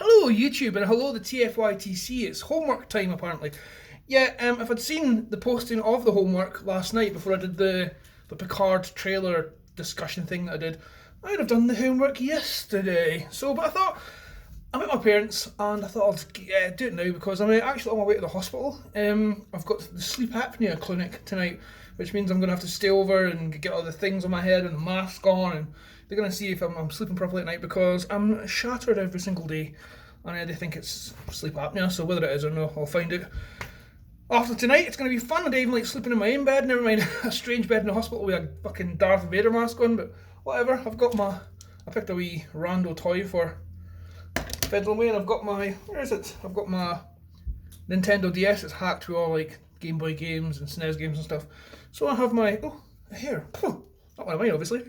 Hello YouTube and hello the TFYTC. It's homework time apparently. Yeah, if I'd seen the posting of the homework last night before I did the Picard trailer discussion thing that I did, I'd have done the homework yesterday. But I thought I'm at my parents and I thought I'd do it now because I'm actually on my way to the hospital. I've got the sleep apnea clinic tonight, which means I'm going to have to stay over and get all the things on my head and the mask on, and they're going to see if I'm sleeping properly at night because I'm shattered every single day and they think it's sleep apnea, so whether it is or no, I'll find out. After tonight, it's going to be fun. I don't even like sleeping in my own bed, never mind a strange bed in the hospital with a fucking Darth Vader mask on, but whatever. I picked a wee rando toy for fiddling with, and I've got my, where is it? I've got my Nintendo DS. It's hacked with all like Game Boy games and SNES games and stuff. So I have my, oh, a hair. Not one of mine, obviously.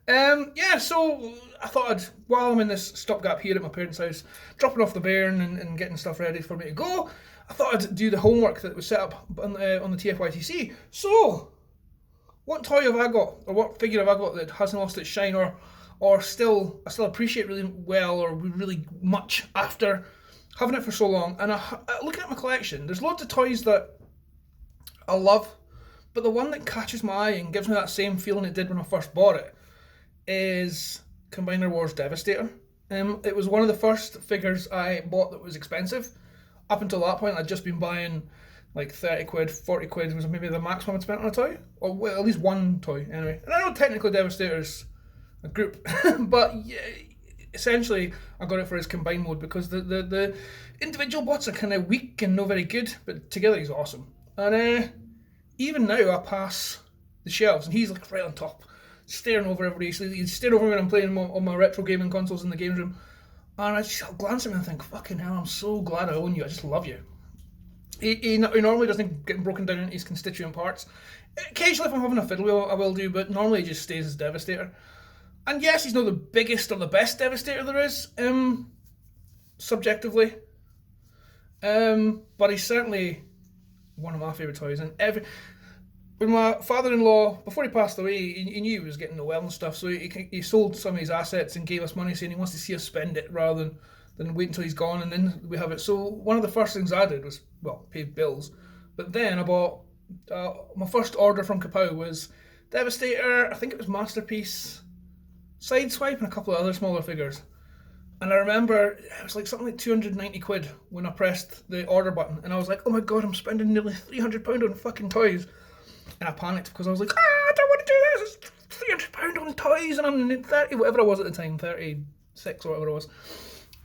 Yeah, so I thought while I'm in this stopgap here at my parents' house, dropping off the bairn and getting stuff ready for me to go, I thought I'd do the homework that was set up on the TFYTC. So, what toy have I got, or what figure have I got that hasn't lost its shine, or I still appreciate really well, or really much after having it for so long? And looking at my collection, there's loads of toys that I love, but the one that catches my eye and gives me that same feeling it did when I first bought it is Combiner Wars Devastator. It was one of the first figures I bought that was expensive. Up until that point, I'd just been buying like 30 quid, 40 quid was maybe the maximum I'd spent on a toy. Or well, at least one toy, anyway. And I know technically Devastator's a group, but yeah, essentially I got it for his combined mode because the individual bots are kind of weak and not very good, but together he's awesome. And even now I pass the shelves and he's like right on top, staring over everybody. So he's staring over me when I'm playing on my retro gaming consoles in the games room. And I'll glance at him and think, fucking hell, I'm so glad I own you. I just love you. He normally doesn't get broken down into his constituent parts. Occasionally, if I'm having a fiddle, I will do, but normally he just stays as Devastator. And yes, he's not the biggest or the best Devastator there is, subjectively. But he's certainly one of my favourite toys. And when my father-in-law, before he passed away, he knew he was getting well and stuff, so he sold some of his assets and gave us money saying he wants to see us spend it rather than wait until he's gone and then we have it. So one of the first things I did was, well, pay bills. But then I bought, my first order from Kapow was Devastator, I think it was Masterpiece, Sideswipe, and a couple of other smaller figures. And I remember it was like something like 290 quid when I pressed the order button, and I was like, oh my god, I'm spending nearly £300 on fucking toys. And I panicked because I was like, I don't want to do this, it's £300 on toys, and I'm 30, whatever I was at the time, 36 or whatever I was.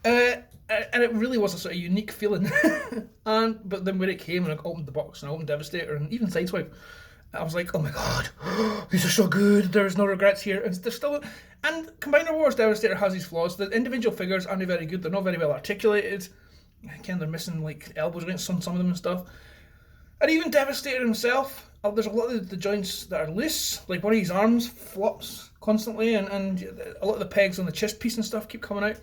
And it really was a sort of unique feeling. But then when it came and I opened the box and I opened Devastator and even Sideswipe, I was like, oh my god, these are so good, there's no regrets here. And they're still, and Combiner Wars Devastator has these flaws. The individual figures aren't very good, they're not very well articulated. Again, they're missing like elbows against some of them and stuff. And even Devastator himself, there's a lot of the joints that are loose, like one of his arms flops constantly, and a lot of the pegs on the chest piece and stuff keep coming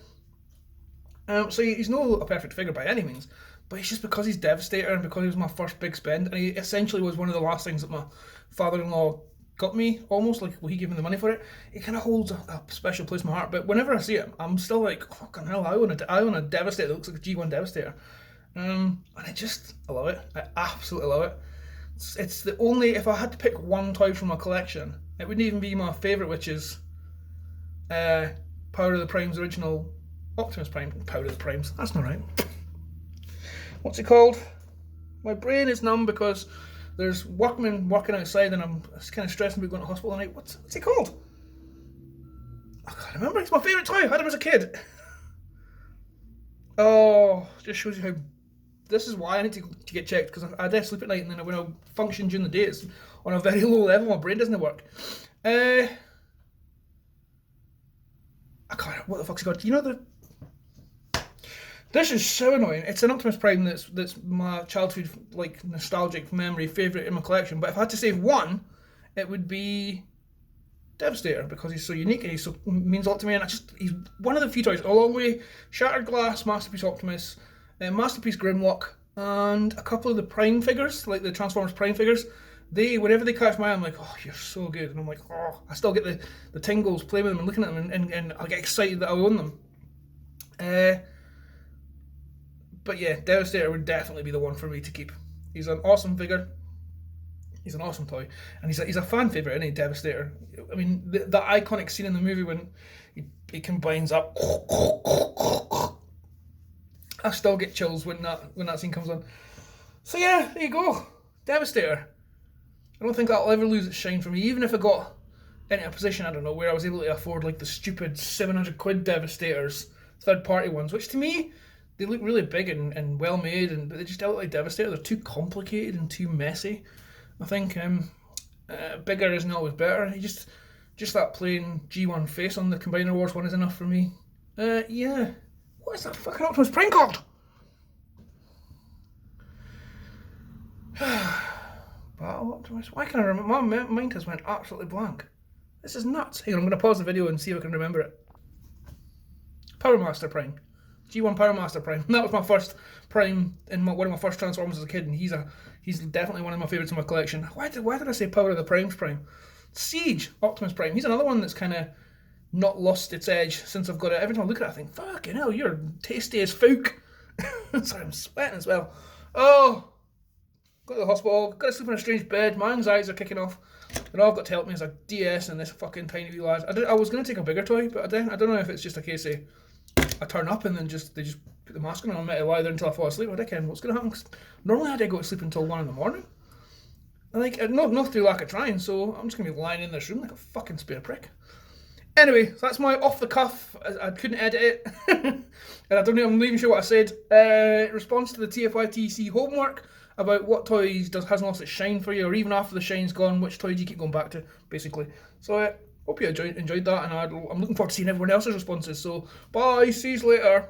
out. So he's not a perfect figure by any means, but it's just because he's Devastator and because he was my first big spend, and he essentially was one of the last things that my father-in-law got me, almost like, well, he gave me the money for it. It kind of holds a special place in my heart, but whenever I see it, I'm still like, fucking hell, I own a Devastator that looks like a G1 Devastator. And I love it. I absolutely love it. It's the only, if I had to pick one toy from my collection, it wouldn't even be my favourite, which is Power of the Prime's original Optimus Prime. Power of the Primes, that's not right. What's it called? My brain is numb because there's workmen working outside and I'm kind of stressing about going to hospital tonight. What's it called? I can't remember. It's my favourite toy. I had him as a kid. Oh, just shows you how. This is why I need to get checked, because I do sleep at night, and then when I function during the day, it's on a very low level. My brain doesn't work. I can't. What the fuck's it called? Do you know the? This is so annoying. It's an Optimus Prime that's my childhood like nostalgic memory favourite in my collection. But if I had to save one, it would be Devastator, because he's so unique and he means a lot to me. And he's one of the few toys, along with Shattered Glass, Masterpiece Optimus, Masterpiece Grimlock, and a couple of the Prime figures, like the Transformers Prime figures. Whenever they catch my eye, I'm like, oh, you're so good. And I'm like, oh, I still get the tingles playing with them and looking at them, and I get excited that I own them. But yeah, Devastator would definitely be the one for me to keep. He's an awesome figure. He's an awesome toy, and he's a fan favorite, isn't he, Devastator? I mean, the iconic scene in the movie when he combines up. I still get chills when that scene comes on. So yeah, there you go, Devastator. I don't think that'll ever lose its shine for me, even if I got into a position, I don't know, where I was able to afford like the stupid £700 Devastators, third party ones, which to me they look really big and well made, but they just don't look like Devastator. They're too complicated and too messy. I think bigger isn't always better. Just that plain G1 face on the Combiner Wars one is enough for me. Yeah. What is that fucking Optimus Prime called? Battle Optimus? Why can't I remember? My mind has went absolutely blank. This is nuts. Hang on, I'm going to pause the video and see if I can remember it. Power Master Prime. G1 Power Master Prime. That was my first Prime in one of my first Transformers as a kid, and he's definitely one of my favourites in my collection. Why did I say Power of the Primes Prime? Siege Optimus Prime. He's another one that's kind of not lost its edge since I've got it. Every time I look at it, I think, fucking hell, you're tasty as folk. Sorry, I'm sweating as well. Oh, got to the hospital, got to sleep in a strange bed, my anxieties are kicking off, and all I've got to help me is a DS and this fucking tiny wee lad. I was going to take a bigger toy, but I don't know if it's just a case of I turn up and then they just put the mask on and I'm meant to lie there until I fall asleep. I reckon what's going to happen? Normally I do go to sleep until 1 in the morning. Not through lack of trying, so I'm just going to be lying in this room like a fucking spare prick. Anyway, so that's my off the cuff. I couldn't edit it, and I'm not even sure what I said. Response to the TFYTC homework about what toys hasn't lost its shine for you, or even after the shine's gone, which toy do you keep going back to, basically. So hope you enjoyed that, and I'm looking forward to seeing everyone else's responses. So bye, see you later.